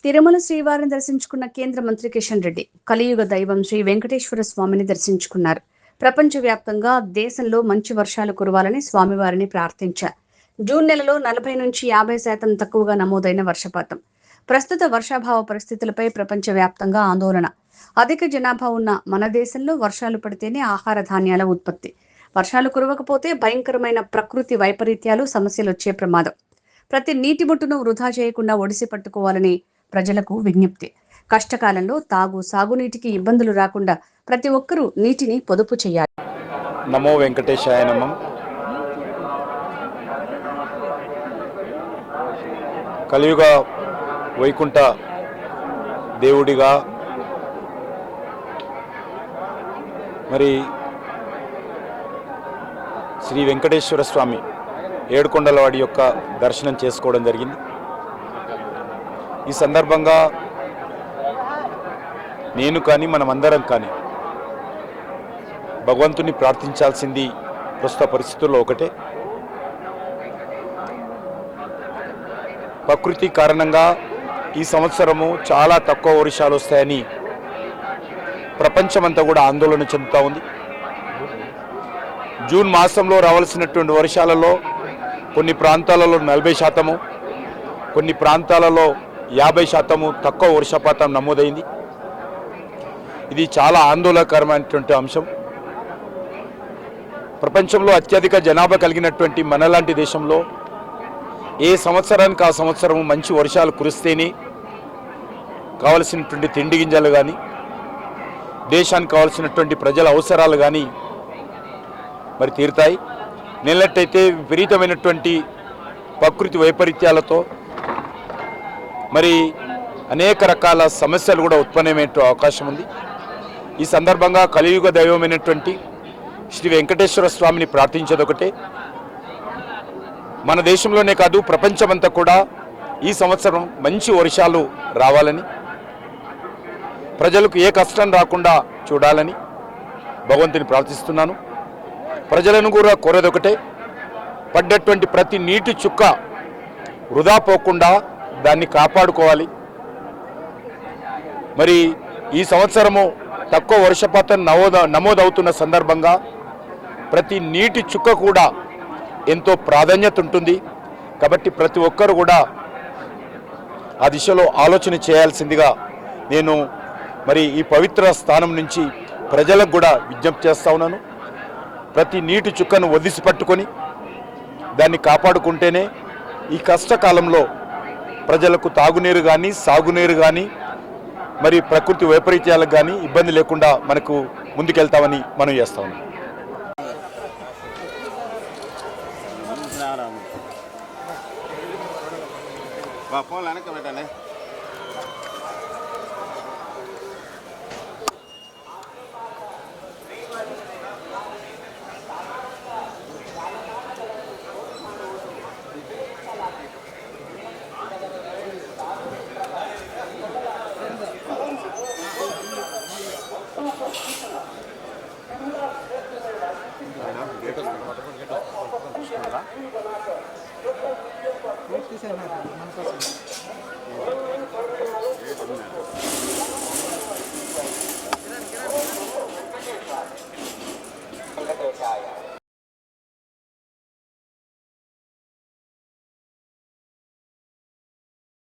తిరుమల శ్రీవారిని దర్శించుకున్న కేంద్ర మంత్రి కిషన్ రెడ్డి కలియుగ దైవం శ్రీ వెంకటేశ్వర స్వామిని దర్శించుకున్నారు. ప్రపంచవ్యాప్తంగా దేశంలో మంచి వర్షాలు కురవాలని స్వామివారిని ప్రార్థించారు. జూన్ నెలలో 40 నుంచి 50% తక్కువగా నమోదైన వర్షపాతం. ప్రస్తుత వర్షాభావ పరిస్థితులపై ప్రపంచవ్యాప్తంగా ఆందోళన. అధిక జనాభా ఉన్న మన దేశంలో వర్షాలు పడితేనే ఆహార ధాన్యాల ఉత్పత్తి. వర్షాలు కురవకపోతే భయంకరమైన ప్రకృతి వైపరీత్యాలు, సమస్యలు వచ్చే ప్రమాదం. ప్రతి నీటి బొట్టును వృధా చేయకుండా ఒడిసి పట్టుకోవాలని ప్రజలకు విజ్ఞప్తి. కష్టకాలంలో సాగునీటికి ఇబ్బందులు రాకుండా ప్రతి ఒక్కరూ నీటిని పొదుపు చేయాలి. నమో వెంకటేశాయ నమః. కలియుగ వైకుంఠ దేవుడిగా మరి శ్రీ వెంకటేశ్వర స్వామి ఏడుకొండలవాడి యొక్క దర్శనం చేసుకోవడం జరిగింది. ఈ సందర్భంగా నేను కానీ మనమందరం కానీ భగవంతుని ప్రార్థించాల్సింది ప్రస్తుత పరిస్థితుల్లో ఒకటే. ప్రకృతి కారణంగా ఈ సంవత్సరము చాలా తక్కువ వర్షాలు వస్తాయని ప్రపంచమంతా కూడా ఆందోళన చెందుతూ ఉంది. జూన్ మాసంలో రావాల్సినటువంటి వర్షాలలో కొన్ని ప్రాంతాలలో 40%, కొన్ని ప్రాంతాలలో 50% తక్కువ వర్షపాతం నమోదైంది. ఇది చాలా ఆందోళనకరమైనటువంటి అంశం. ప్రపంచంలో అత్యధిక జనాభా కలిగినటువంటి మనలాంటి దేశంలో ఏ సంవత్సరానికి ఆ సంవత్సరం మంచి వర్షాలు కురిస్తేనే కావలసినటువంటి తిండి గింజలు కానీ, దేశానికి కావాల్సినటువంటి ప్రజల అవసరాలు కానీ మరి తీరుతాయి. నెలట్టయితే విపరీతమైనటువంటి ప్రకృతి వైపరీత్యాలతో మరి అనేక రకాల సమస్యలు కూడా ఉత్పన్నమయ్యే అవకాశం ఉంది. ఈ సందర్భంగా కలియుగ దైవమైనటువంటి శ్రీ వెంకటేశ్వర స్వామిని ప్రార్థించేదొకటే. మన దేశంలోనే కాదు ప్రపంచమంతా కూడా ఈ సంవత్సరం మంచి వర్షాలు రావాలని, ప్రజలకు ఏ కష్టం రాకుండా చూడాలని భగవంతుని ప్రార్థిస్తున్నాను. ప్రజలను కూడా కోరేదొకటే, పడ్డటువంటి ప్రతి నీటి చుక్క వృధా పోకుండా దాన్ని కాపాడుకోవాలి. మరి ఈ సంవత్సరము తక్కువ వర్షపాతం నమోదవుతున్న సందర్భంగా ప్రతి నీటి చుక్క కూడా ఎంతో ప్రాధాన్యత ఉంటుంది. కాబట్టి ప్రతి ఒక్కరు కూడా ఆ దిశలో ఆలోచన చేయాల్సిందిగా నేను మరి ఈ పవిత్ర స్థానం నుంచి ప్రజలకు కూడా విజ్ఞప్తి చేస్తా ఉన్నాను. ప్రతి నీటి చుక్కను ఒదిసి పట్టుకొని దాన్ని కాపాడుకుంటేనే ఈ కష్టకాలంలో ప్రజలకు తాగునీరు కానీ, సాగునీరు కానీ, మరి ప్రకృతి వైపరీత్యాలకు కానీ ఇబ్బంది లేకుండా మనకు ముందుకెళ్తామని మనం చేస్తా ఉన్నాం. మన కోసం